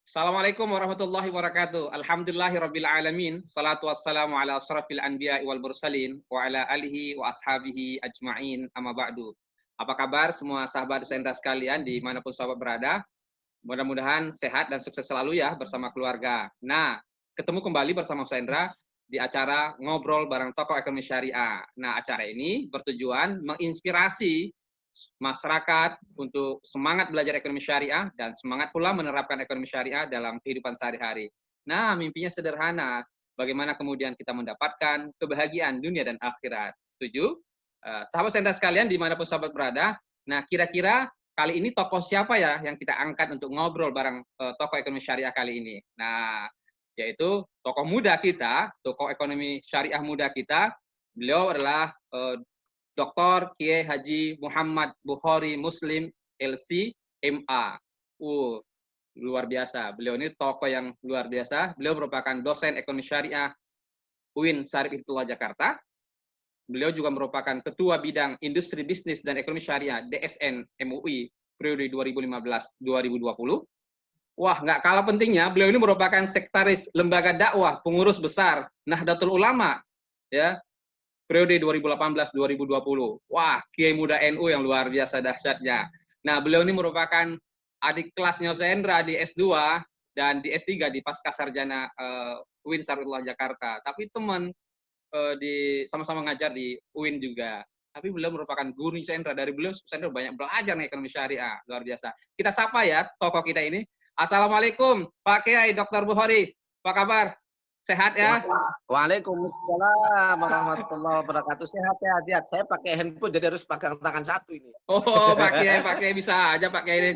Assalamualaikum warahmatullahi wabarakatuh. Alhamdulillahirabbil alamin. Shalatu wassalamu ala asrofil anbiya'i wal mursalin wa ala alihi wa ashabihi ajma'in. Amma ba'du. Apa kabar semua sahabat Sendra sekalian dimanapun sahabat berada? Mudah-mudahan sehat dan sukses selalu ya bersama keluarga. Nah, ketemu kembali bersama Sendra di acara Ngobrol Bareng Tokoh Ekonomi Syariah. Nah, acara ini bertujuan menginspirasi masyarakat untuk semangat belajar ekonomi syariah dan semangat pula menerapkan ekonomi syariah dalam kehidupan sehari-hari. Nah, mimpinya sederhana, bagaimana kemudian kita mendapatkan kebahagiaan dunia dan akhirat. Setuju? Sahabat Sendra sekalian, dimanapun sahabat berada, nah kira-kira kali ini tokoh siapa ya yang kita angkat untuk ngobrol bareng tokoh ekonomi syariah kali ini? Nah, yaitu tokoh muda kita, tokoh ekonomi syariah muda kita. Beliau adalah Dr. Kiai Haji Muhammad Bukhari Muslim LC MA. Luar biasa. Beliau ini tokoh yang luar biasa. Beliau merupakan dosen ekonomi syariah UIN Syarif Hidayatullah Jakarta. Beliau juga merupakan ketua bidang industri bisnis dan ekonomi syariah DSN MUI periode 2015-2020. Wah, nggak kalah pentingnya, beliau ini merupakan sekretaris lembaga dakwah pengurus besar Nahdlatul Ulama, ya, periode 2018-2020. Wah, Kiai Muda NU yang luar biasa dahsyatnya. Nah, beliau ini merupakan adik kelasnya Sendra di S2 dan di S3 di Pasca Sarjana UIN Syarifullah Jakarta. Tapi teman di sama-sama ngajar di UIN juga. Tapi beliau merupakan guru Sendra. Dari beliau Sendra banyak belajar nih ekonomi syariah. Luar biasa. Kita sapa ya tokoh kita ini. Assalamualaikum Pak Kiai Dr. Bukhari. Apa kabar? Sehat ya? Waalaikumsalam warahmatullahi wabarakatuh. Sehat ya, Diat. Saya pakai handphone jadi harus pegang tangan satu ini. Oh, Pak Kiai bisa aja Pak Kiai ini.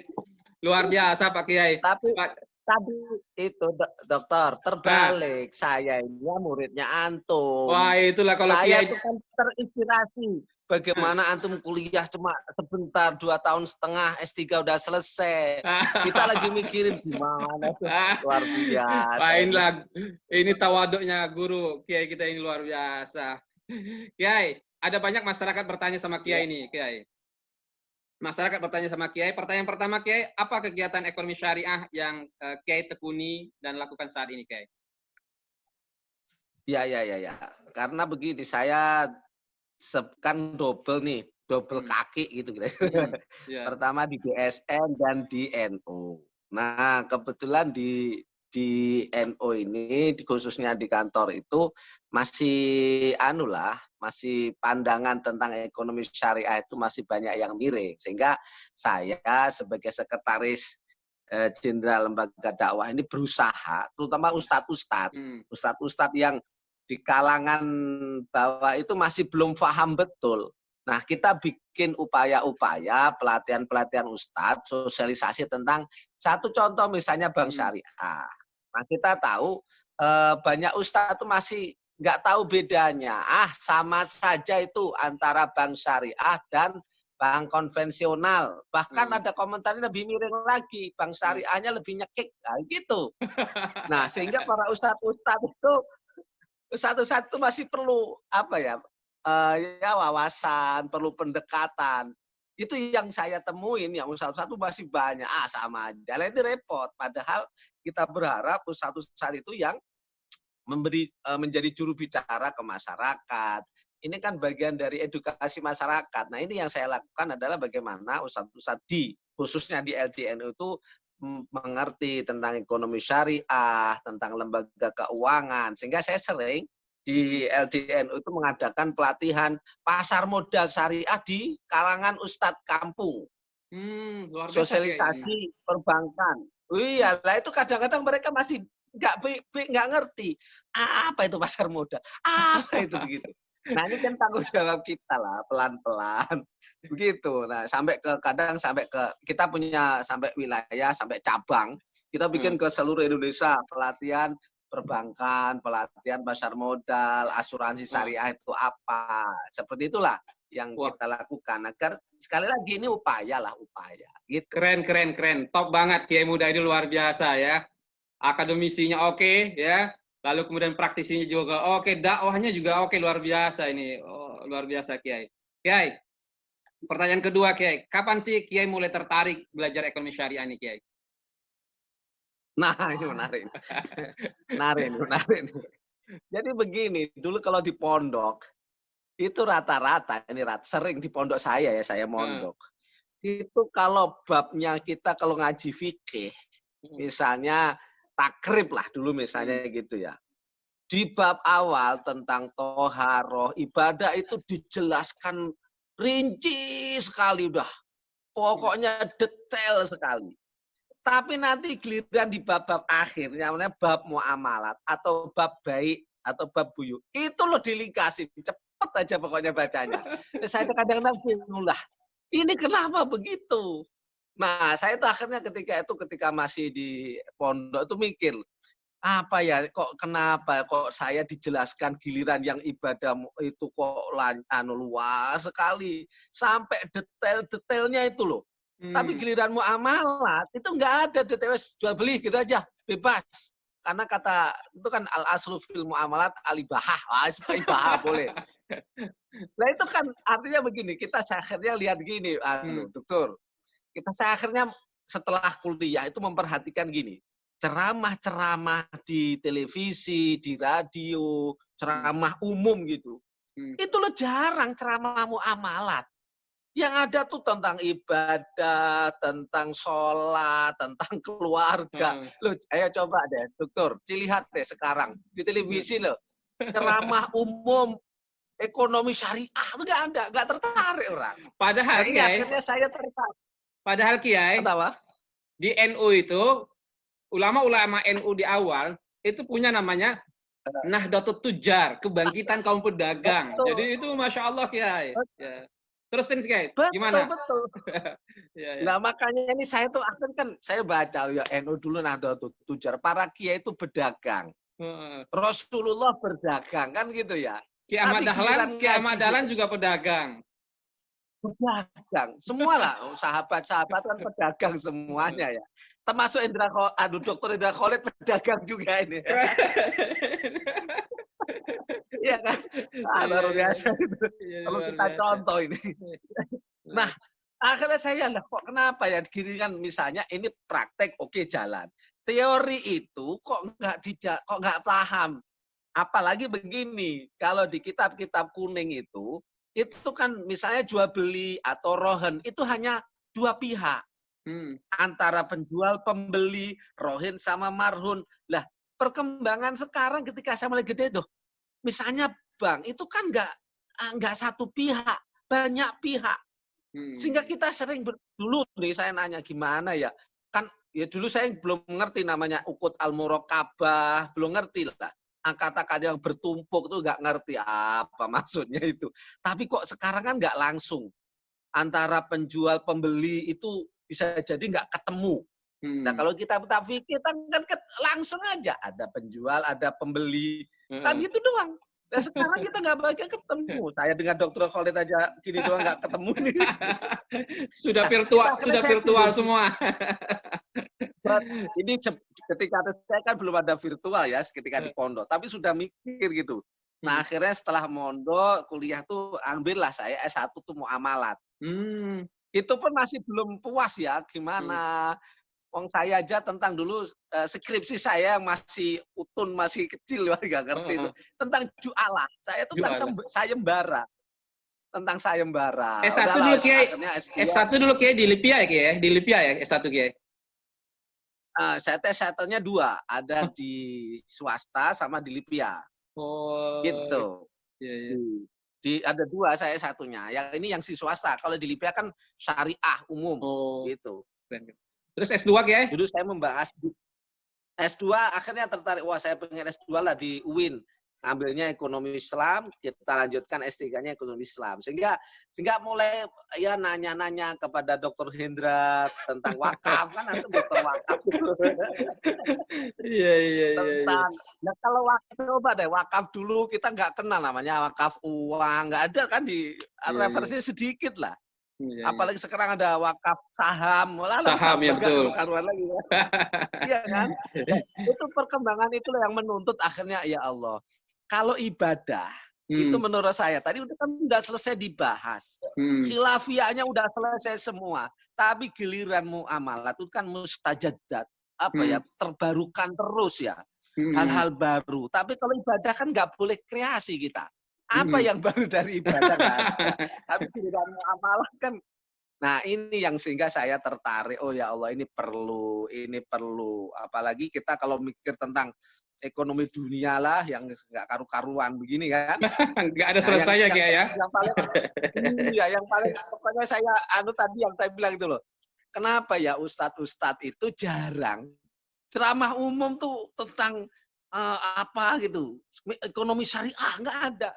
Luar biasa Pak Kiai. Tapi Pak, tadi itu dokter terbalik. Saya ini ya muridnya antum. wah itulah kalau Saya Kiai. itu kan terinspirasi. Bagaimana antum kuliah cuma sebentar, 2,5 tahun, S3 udah selesai. Kita lagi mikirin gimana. Luar biasa. Mainlah. Ini tawaduknya guru Kiai kita ini luar biasa. Kiai, ada banyak masyarakat bertanya sama Kiai ini, Kiai. Masyarakat bertanya sama Kiai. Pertanyaan pertama Kiai, apa kegiatan ekonomi syariah yang Kiai tekuni dan lakukan saat ini, Kiai? Ya. Karena begini, saya kan double kaki gitu. Yeah. Pertama di DSN dan di NU. Nah, kebetulan di NU ini, khususnya di kantor itu masih masih pandangan tentang ekonomi syariah itu masih banyak yang miring. Sehingga saya sebagai sekretaris jenderal lembaga dakwah ini berusaha, terutama ustadz-ustadz yang di kalangan bawah itu masih belum paham betul. Nah, kita bikin upaya-upaya pelatihan-pelatihan ustadz, sosialisasi tentang satu contoh misalnya bank syariah. Nah, kita tahu banyak ustadz itu masih nggak tahu bedanya. Sama saja itu antara bank syariah dan bank konvensional. Bahkan ada komentarnya lebih miring lagi, bank syariahnya lebih nyekik, nah, gitu. Nah, sehingga para ustadz-ustadz itu satu-satu masih perlu wawasan, perlu pendekatan. Itu yang saya temuin, yang satu-satu masih banyak. Sama aja. Itu repot. Padahal kita berharap satu-satu itu yang menjadi juru bicara ke masyarakat. Ini kan bagian dari edukasi masyarakat. Nah, ini yang saya lakukan adalah bagaimana ustadz-ustadz khususnya di LDNU itu mengerti tentang ekonomi syariah, tentang lembaga keuangan. Sehingga saya sering di LDNU itu mengadakan pelatihan pasar modal syariah di kalangan ustadz kampung. Luar biasa, sosialisasi perbankan. Iya, lah itu kadang-kadang mereka masih nggak ngerti apa itu pasar modal, apa itu begitu. Nah, ini kan tanggung jawab kita lah, pelan-pelan begitu. Nah, kadang sampai ke kita punya sampai wilayah, sampai cabang, kita bikin ke seluruh Indonesia pelatihan perbankan, pelatihan pasar modal, asuransi syariah itu apa. Seperti itulah yang kita lakukan agar sekali lagi ini upaya gitu. Keren. Top banget Kiai Muda ini, luar biasa ya. Akademisinya oke ya. Lalu kemudian praktisinya juga oke, dakwahnya juga oke, luar biasa ini. Oh, luar biasa Kiai. Kiai, pertanyaan kedua Kiai, kapan sih Kiai mulai tertarik belajar ekonomi syariah ini Kiai? Nah, ini menarik. Menarik. Jadi begini, dulu kalau di pondok, itu rata-rata, sering di pondok saya ya, saya Heeh, mondok. Itu kalau babnya kita kalau ngaji fikih, mhm, misalnya takrib lah dulu mhm, misalnya gitu ya. Di bab awal tentang toharoh, ibadah itu dijelaskan rinci sekali udah. mhm, Pokoknya detail sekali. Tapi nanti giliran di bab-bab akhir, yang namanya bab muamalat atau bab baik atau bab buyuk, itu loh dilingkasin, cepet aja pokoknya bacanya. Saya kadang-kadang bingung lah, ini kenapa begitu? Nah, saya tuh akhirnya ketika masih di pondok itu mikir, apa ya, kok kenapa kok saya dijelaskan giliran yang ibadah itu kok luas sekali, sampai detail-detailnya itu loh. Tapi mmm, giliran muamalat itu nggak ada detail, jual beli gitu aja, bebas. Karena kata itu kan al aslu fil muamalat al ibahah, ibahah boleh. Nah itu kan artinya begini, kita akhirnya lihat gini, mmm, dokter, saya akhirnya setelah kuliah itu memperhatikan gini, ceramah-ceramah di televisi, di radio, mhm, ceramah umum gitu. mhm, Itu loh jarang ceramah muamalat. Yang ada tuh tentang ibadah, tentang sholat, tentang keluarga. heeh, Loh, ayo coba deh, dokter, dilihat deh sekarang di televisi loh, ceramah umum ekonomi syariah itu nggak ada, nggak tertarik orang. Nah padahal ini Kiai akhirnya saya tertarik. padahal Kiai, Kenapa? di NU itu, ulama-ulama NU di awal, itu punya namanya Nahdlatul Tujjar, kebangkitan kaum pedagang. Betul. Jadi itu Masya Allah, Kiai. Ya. Terusin, Kiai. Betul, Gimana? betul. Ya, ya. Nah, makanya ini saya tuh akan kan saya baca ya NU dulu Nahdlatul Tujar, para kiai itu berdagang. Heeh. Rasulullah berdagang kan gitu ya. Tapi giliran Ki Ahmad ngaji Dahlan gitu juga pedagang. berdagang. Semualah sahabat-sahabat kan pedagang semuanya ya. Termasuk Dr. Indra Khalid pedagang juga ini. Iya kan? Ah, Iya, luar iya. biasa itu. Iya, Kalau luar kita biasa. contoh ini. Nah, Nah, akhirnya saya lah kok kenapa ya gini kan misalnya ini praktek oke jalan. Teori itu kok nggak paham. Apalagi begini, kalau di kitab-kitab kuning itu kan misalnya jual beli atau rohen itu hanya dua pihak hmm, antara penjual pembeli rohin sama marhun. Lah perkembangan sekarang ketika saya mulai gede tuh, misalnya bank itu kan nggak satu pihak, banyak pihak. hmm. Sehingga kita sering dulu nih saya nanya gimana ya, kan ya dulu saya belum mengerti namanya ukut al-murokabah, belum ngerti lah. Kata-kata yang bertumpuk tuh nggak ngerti apa maksudnya itu. Tapi kok sekarang kan nggak langsung. Antara penjual pembeli itu bisa jadi nggak ketemu. Nah Hmm. kalau kita fikir kita kan langsung aja ada penjual, ada pembeli, kan Heeh. gitu doang. Nah sekarang kita nggak bakal ketemu. Saya dengan dokter Khalid aja gini doang nggak ketemu nih. Sudah Nah, itu virtual, akhirnya sudah saya virtual timbul semua. buat ini ketika saya kan belum ada virtual ya ketika di pondok, tapi sudah mikir gitu. Nah, Hmm. akhirnya setelah mondok, kuliah tuh ambillah saya S1 tuh muamalat. Hmm. Itu pun masih belum puas ya, Hmm. gimana wong saya aja tentang dulu skripsi saya yang masih utun, masih kecil, nggak ngerti itu. Heeh. Tentang jualah, saya tentang Jualan. sayembara, tentang sayembara. S1 Udahlah, dulu Kiai. akhirnya S2. S1 dulu Kiai di Lipia ya Kiai? Di Lipia ya S1 Kiai? Saya tes satunya dua, ada di swasta sama di Lipia, Oh, gitu. iya, iya. Ada dua saya satunya. Yang ini yang si swasta. Kalau di Lipia kan syariah umum, Oh, gitu. keren. Terus S2 Kiai? Dulu saya membahas S2 akhirnya tertarik, wah saya pengen S2 lah di UIN. Ambilnya ekonomi Islam, kita lanjutkan S3-nya ekonomi Islam. Sehingga mulai ya nanya-nanya kepada Dr. Hendra tentang wakaf, kan nanti dokter wakaf Iya, iya, iya, iya. tentang ya kalau wakaf coba deh wakaf dulu kita nggak kenal namanya wakaf uang, nggak ada kan di Iya, iya. referensinya sedikit lah. Iya, iya. Apalagi sekarang ada wakaf saham, malah Saham ya nggak betul. karu-karuan lagi ya. Iya kan? Nah, itu perkembangan itu yang menuntut akhirnya ya Allah. Kalau ibadah itu Hmm, menurut saya tadi kan udah selesai dibahas. hmm, Khilafiyahnya udah selesai semua. Tapi giliran muamalat itu kan mustajadat. apa ya, terbarukan terus ya. Hal-hal baru. Tapi kalau ibadah kan nggak boleh kreasi kita. Apa yang baru dari ibadah nggak ada. Tapi di dalam amalan kan. Nah ini yang sehingga saya tertarik. Oh ya Allah ini perlu. Apalagi kita kalau mikir tentang ekonomi dunia lah yang nggak karu-karuan begini kan. Nggak ada selesainya Kiai ya. Yang paling pokoknya saya tadi yang saya bilang itu loh. Kenapa ya ustadz itu jarang ceramah umum tuh tentang apa gitu, ekonomi syariah nggak ada.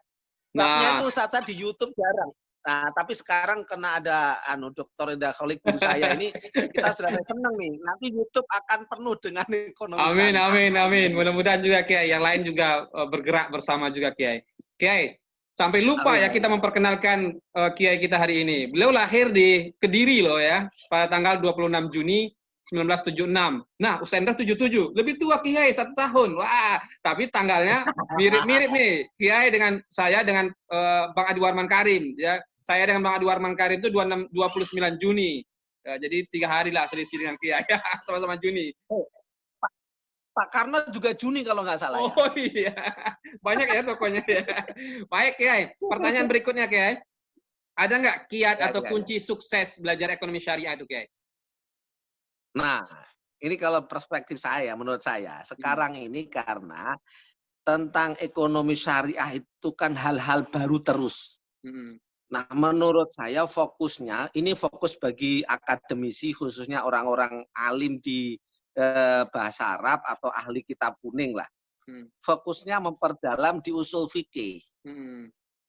Babnya itu saat di YouTube jarang. Nah, tapi sekarang kena ada Dr. Ida Kholik guru saya ini, kita sudah senang nih. Nanti YouTube akan penuh dengan ekonomi syariah. Amin. Mudah-mudahan juga Kiai, yang lain juga bergerak bersama juga Kiai. Kiai, sampai lupa ya kita memperkenalkan Kiai kita hari ini. Beliau lahir di Kediri loh ya, pada tanggal 26 Juni 1976. Nah, usia Anda 77. Lebih tua Kiai 1 tahun. Wah, tapi tanggalnya mirip-mirip nih. Kiai dengan saya dengan Bang Adi Warman Karim ya. Saya dengan Bang Adi Warman Karim itu 29 Juni. Jadi 3 hari lah selisih dengan Kiai. Sama-sama Juni. Pak Karno juga Juni kalau nggak salah. Oh iya. Banyak ya pokoknya ya. Baik Kiai. Pertanyaan berikutnya Kiai. Ada nggak kiat atau kunci sukses belajar ekonomi syariah itu Kiai? Nah, ini kalau perspektif saya, menurut saya, sekarang ini karena tentang ekonomi syariah itu kan hal-hal baru terus. Nah, menurut saya fokusnya, ini fokus bagi akademisi, khususnya orang-orang alim di bahasa Arab atau ahli kitab kuning lah. Fokusnya memperdalam di usul fikih.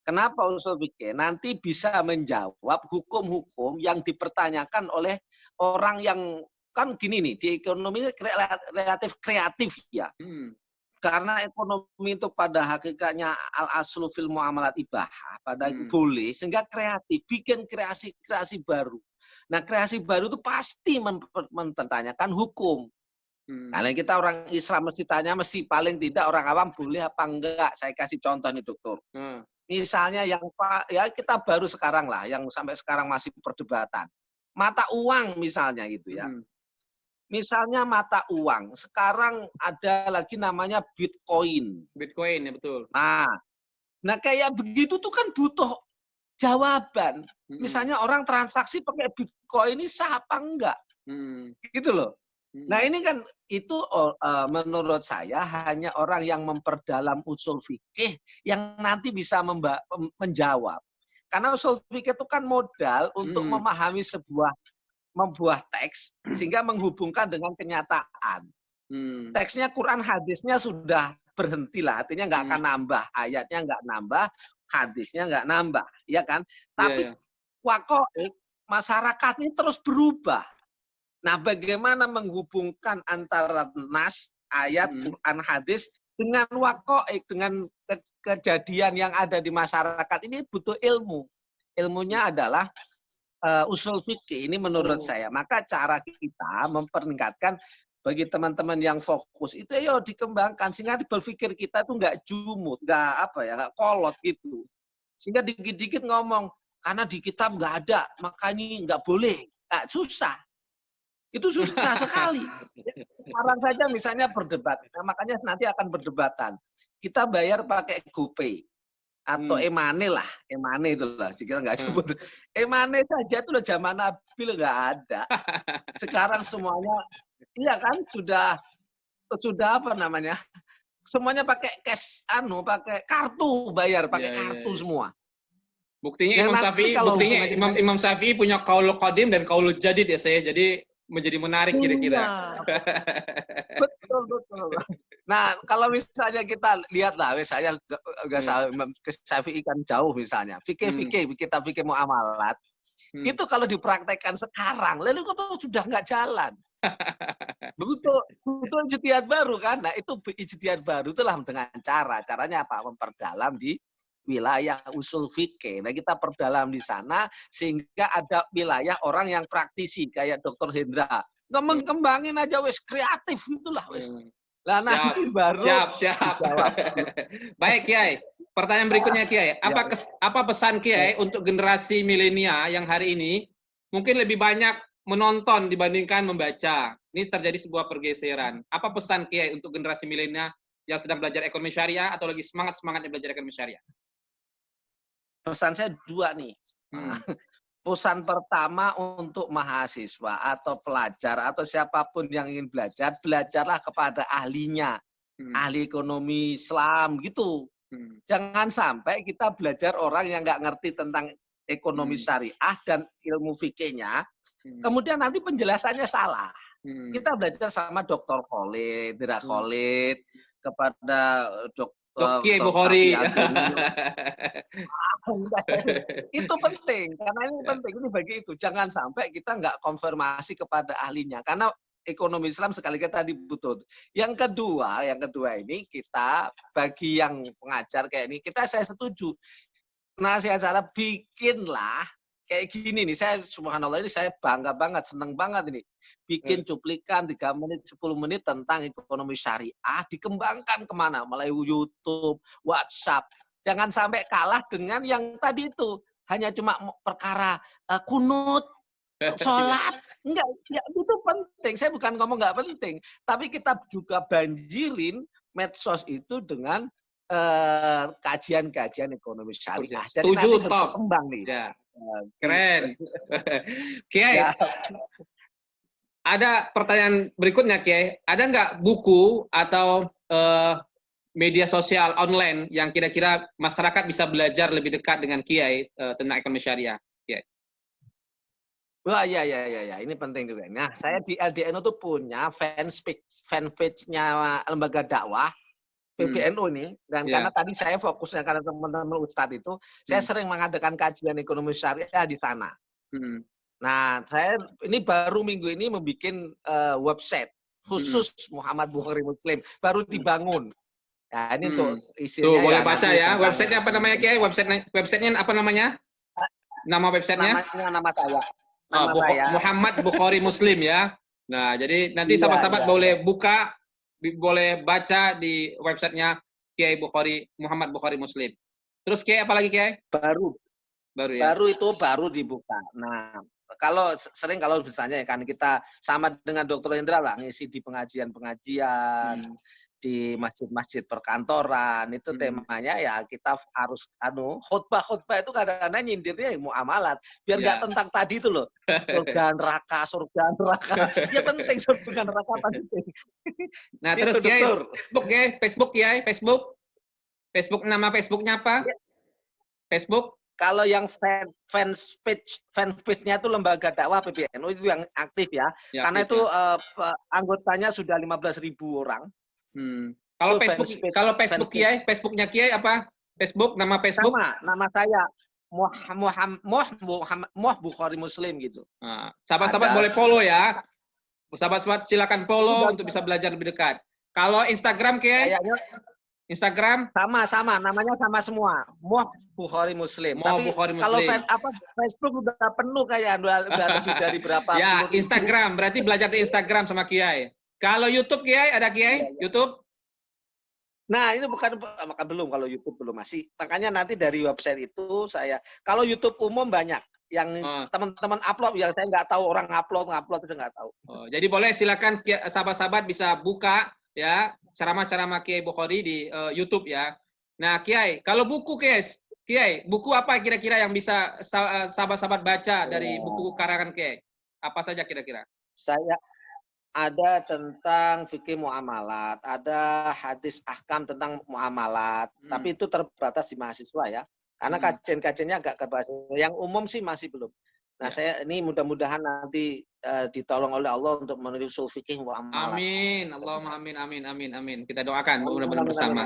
Kenapa usul fikih? Nanti bisa menjawab hukum-hukum yang dipertanyakan oleh orang yang kan gini nih, di ekonomi relatif kreatif ya. Karena ekonomi itu pada hakikatnya al-aslu fil muamalat ibahah, pada boleh, sehingga kreatif, bikin kreasi-kreasi baru. Nah, kreasi baru itu pasti mempertanyakan hukum. Karena kita orang Islam mesti tanya, mesti paling tidak orang awam boleh apa enggak. Saya kasih contoh nih, Dokter. Misalnya yang ya kita baru sekarang lah, yang sampai sekarang masih perdebatan. Mata uang misalnya gitu ya. Misalnya mata uang, sekarang ada lagi namanya Bitcoin. Bitcoin, ya betul. Nah kayak begitu tuh kan butuh jawaban. Misalnya orang transaksi pakai Bitcoin ini sah apa enggak? Gitu loh. Nah ini kan itu menurut saya hanya orang yang memperdalam usul fikih yang nanti bisa menjawab. Karena usul fikih itu kan modal untuk memahami membuat teks sehingga menghubungkan dengan kenyataan. Teksnya Quran hadisnya sudah berhentilah, artinya nggak akan nambah, ayatnya nggak nambah, hadisnya nggak nambah, ya kan? Tapi wakoik masyarakat ini terus berubah. Nah, bagaimana menghubungkan antara nas, ayat, Quran, hadis dengan wakoik, dengan kejadian yang ada di masyarakat ini butuh ilmu. Ilmunya adalah usul fikih ini menurut saya. Maka cara kita mempertingkatkan bagi teman-teman yang fokus itu ayo dikembangkan sehingga berpikir kita itu nggak jumut, nggak kolot gitu. Sehingga dikit-dikit ngomong karena di kitab nggak ada, makanya nggak boleh. Nah, susah. Itu susah sekali. Sekarang saja misalnya berdebat, nah, makanya nanti akan berdebatan. Kita bayar pakai GoPay. Atau emane lah, emane itulah, jika nggak sebut. Emane saja itu udah zaman Nabi nggak ada. Sekarang semuanya, iya kan sudah apa namanya? Semuanya pakai cash, pakai kartu bayar, pakai kartu semua. Buktinya Imam Syafi'i punya qaul qadim dan qaul jadid ya saya. Jadi menjadi menarik kira-kira. Betul. Nah, kalau misalnya kita lihat lah, misalnya Syafi'i kan jauh misalnya, kita fikih muamalat, itu kalau dipraktekkan sekarang, lalu itu sudah nggak jalan. Betul ijtihad baru kan? Nah, itu ijtihad baru itulah dengan caranya apa? Memperdalam di wilayah usul fikih. Nah, kita perdalam di sana sehingga ada wilayah orang yang praktisi kayak Dr. Hendra. Ngembangin aja wes kreatif itulah wes. Lah nanti baru siap. Baik Kiai. Pertanyaan berikutnya Kiai, apa pesan Kiai untuk generasi milenial yang hari ini mungkin lebih banyak menonton dibandingkan membaca. Ini terjadi sebuah pergeseran. Apa pesan Kiai untuk generasi milenial yang sedang belajar ekonomi syariah atau lagi semangat-semangatnya belajar ekonomi syariah? Pesan saya dua nih. Pesan pertama untuk mahasiswa atau pelajar atau siapapun yang ingin belajar, belajarlah kepada ahlinya. Ahli ekonomi Islam gitu. Jangan sampai kita belajar orang yang nggak ngerti tentang ekonomi syariah dan ilmu fikihnya, kemudian nanti penjelasannya salah. Kita belajar sama Dr. Khalid, Dira Khalid, kepada Dr. Dr. Bukhari. Itu penting, karena ini penting, ini bagi itu. Jangan sampai kita nggak konfirmasi kepada ahlinya, karena ekonomi Islam sekali kita dibutuh. Yang kedua ini kita bagi yang pengajar kayak ini, saya setuju. Nasihat saya bikinlah kayak gini nih, saya subhanallah ini saya bangga banget, seneng banget ini. Bikin cuplikan 3 menit, 10 menit tentang ekonomi syariah, dikembangkan kemana? Melalui YouTube, WhatsApp. Jangan sampai kalah dengan yang tadi itu. Hanya cuma perkara kunut, sholat. Enggak, ya, itu penting. Saya bukan ngomong nggak penting. Tapi kita juga banjirin medsos itu dengan kajian-kajian ekonomi syariah. Jadi setuju, nanti berkembang nih. Ya. Keren. Kiai, ada pertanyaan berikutnya, Kiai. Ada nggak buku atau media sosial online yang kira-kira masyarakat bisa belajar lebih dekat dengan Kiai tentang ekonomi syariah? Kiai. Wah, iya. Ini penting juga. Nah, saya di LDNU tuh punya fanpage-nya lembaga dakwah. PBNU ini, dan karena tadi saya fokusnya karena teman-teman Ustadz itu, saya sering mengadakan kajian ekonomi syariah di sana. Nah, saya ini baru minggu ini membuat website khusus Muhammad Bukhari Muslim, baru dibangun. Ya, ini untuk isinya. Tuh, boleh baca ya. Websitenya apa namanya, Kiai? Websitenya apa namanya? Nama websitenya? Nama saya. Muhammad Bukhari Muslim ya. Nah, jadi nanti sahabat-sahabat boleh buka, boleh baca di websitenya Kiai Bukhari, Muhammad Bukhari Muslim. Terus Kiai apa lagi, Kiai? Baru ya? Baru dibuka. Nah, kalau misalnya kan kita sama dengan Dr. Hendra lah ngisi di pengajian-pengajian, di masjid-masjid perkantoran, itu temanya ya kita harus khutbah itu kadang-kadang nyindirnya muamalat, biar nggak tentang tadi itu loh, surga neraka. Ya penting surga neraka penting. Nah, terus Kiai, Facebook, nama Facebooknya apa? Facebook? Kalau yang fanpage-nya itu lembaga dakwah PBNU itu yang aktif ya, karena itu anggotanya sudah 15.000 orang. Kalau Facebook Kiai, Facebooknya Kiai apa? Nama Facebook? Nama saya Muhammad Bukhari Muslim gitu. Sahabat-sahabat boleh follow ya. Sahabat-sahabat silakan follow untuk bisa belajar lebih dekat. Kalau Instagram Kiai? Instagram? Sama, namanya sama semua. Bukhari Muslim. Tapi kalau Facebook udah penuh kayak udah lebih dari berapa? Ya, Instagram. Berarti belajar di Instagram sama Kiai. Kalau YouTube Kiai, ada Kiai? YouTube? Nah, ini belum, kalau YouTube belum masih. Makanya nanti dari website itu kalau YouTube umum banyak yang teman-teman upload yang saya nggak tahu, orang upload itu nggak tahu. Jadi boleh silakan sahabat-sahabat bisa buka ya ceramah-ceramah Kiai Bukhari di YouTube ya. Nah, Kiai, kalau buku Kiai, buku apa kira-kira yang bisa sahabat-sahabat baca dari buku karangan Kiai? Apa saja kira-kira? Saya ada tentang fikih muamalat, ada hadis ahkam tentang muamalat, tapi itu terbatas di mahasiswa ya. Karena kajian-kajiannya agak kebatas. Yang umum sih masih belum. Nah, saya ini mudah-mudahan nanti ditolong oleh Allah untuk menulis usul fikih muamalat. Amin. Allahumma amin. Kita doakan mudah-mudahan bersama.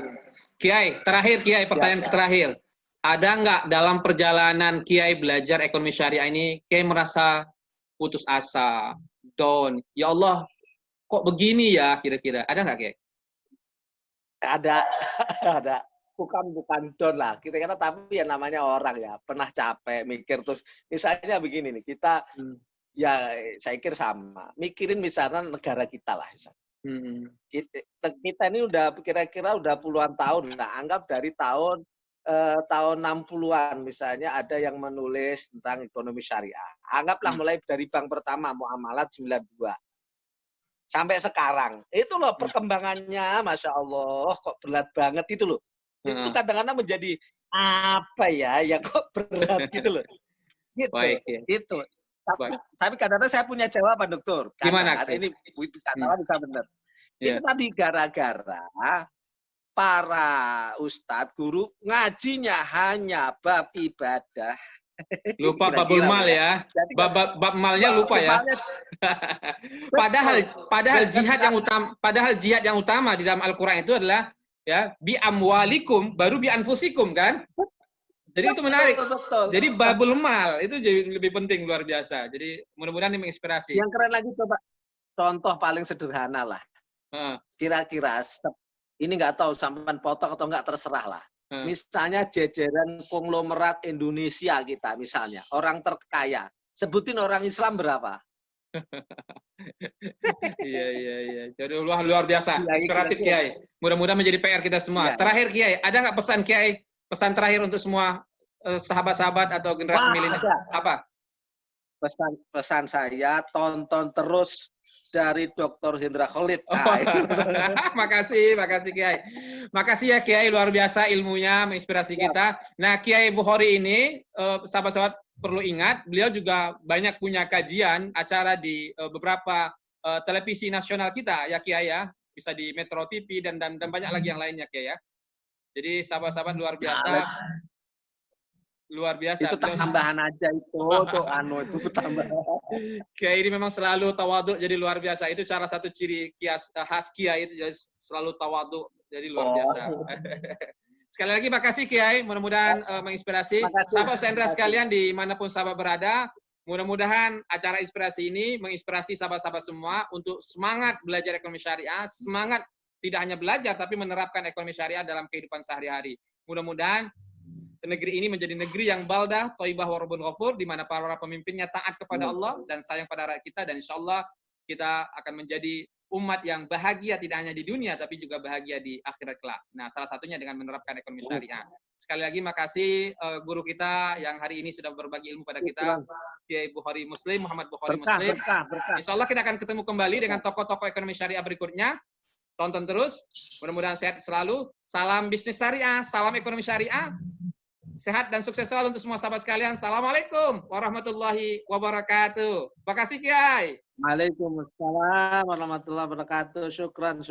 Kiai, terakhir Kiai, pertanyaan terakhir. Ada nggak dalam perjalanan Kiai belajar ekonomi syariah ini, Kiai merasa putus asa, down? Ya Allah, kok begini ya kira-kira? Ada nggak, Kiai? Ada. Bukan down lah. Kira-kira tapi ya namanya orang ya. Pernah capek, mikir terus. Misalnya begini nih, kita ya saya kira sama. Mikirin misalnya negara kita lah. Kita ini udah kira-kira udah puluhan tahun. Nah, anggap dari tahun tahun 60-an misalnya ada yang menulis tentang ekonomi syariah. Anggaplah mulai dari bank pertama Muamalat 92 sampai sekarang. Itu loh perkembangannya, Masya Allah, kok berat banget itu loh. Itu kadang-kadang menjadi apa ya, yang kok berat gitu loh. Gitu, Baik, ya. itu. Tapi kadang-kadang saya punya jawaban, Dokter. Gimana? Ini bisa salah, bisa benar. Yeah. Itu tadi gara-gara para ustadz, guru ngajinya hanya bab ibadah. Lupa babul mal ya. Jadi, bab malnya lupa ya. padahal jihad yang utama di dalam Al-Qur'an itu adalah ya bi amwalikum baru bi anfusikum kan? Jadi itu menarik. Betul. Jadi babul mal itu jadi lebih penting, luar biasa. Jadi mudah-mudahan ini menginspirasi. Yang keren lagi coba contoh paling sederhana lah. Kira-kira ini nggak tahu sampean potong atau nggak, terserah lah. Misalnya jajaran konglomerat Indonesia kita misalnya, orang terkaya. Sebutin orang Islam berapa? Iya. Jadi luar biasa. Inspiratif Kiai. Mudah-mudahan menjadi PR kita semua. Terakhir Kiai, ada nggak pesan Kiai? Pesan terakhir untuk semua sahabat-sahabat atau generasi milenial? Apa? Pesan saya, tonton terus dari Dr. Hendra Khalid. Makasih Kiai. Makasih ya Kiai, luar biasa ilmunya, menginspirasi kita. Nah, Kiai Bukhari ini, sahabat-sahabat perlu ingat, beliau juga banyak punya kajian, acara di beberapa televisi nasional kita, ya Kiai ya. Bisa di Metro TV dan banyak lagi yang lainnya Kiai ya. Jadi sahabat-sahabat luar biasa. Luar biasa. Itu tambahan aja itu tambahan. Kiai ini memang selalu tawaduk, jadi luar biasa. Itu salah satu ciri khas Kiai itu, jadi selalu tawaduk, jadi luar biasa. Sekali lagi makasih Kiai, mudah-mudahan menginspirasi. Sahabat Sendra sekalian dimanapun sahabat berada, mudah-mudahan acara inspirasi ini menginspirasi sahabat-sahabat semua untuk semangat belajar ekonomi syariah, semangat tidak hanya belajar tapi menerapkan ekonomi syariah dalam kehidupan sehari-hari. Mudah-mudahan negeri ini menjadi negeri yang baldah, thayyibah wa rabbun ghafur, di mana para pemimpinnya taat kepada Allah dan sayang pada rakyat kita, dan insya Allah kita akan menjadi umat yang bahagia tidak hanya di dunia tapi juga bahagia di akhirat kelak. Nah, salah satunya dengan menerapkan ekonomi syariah. Sekali lagi makasih guru kita yang hari ini sudah berbagi ilmu pada kita, Kiai Bukhari Muslim, Muhammad Bukhari Muslim. Insya Allah kita akan ketemu kembali dengan tokoh-tokoh ekonomi syariah berikutnya. Tonton terus, mudah-mudahan sehat selalu. Salam bisnis syariah, salam ekonomi syariah. Sehat dan sukses selalu untuk semua sahabat sekalian. Assalamualaikum warahmatullahi wabarakatuh. Terima kasih Kiai. Waalaikumsalam warahmatullahi wabarakatuh. Syukran.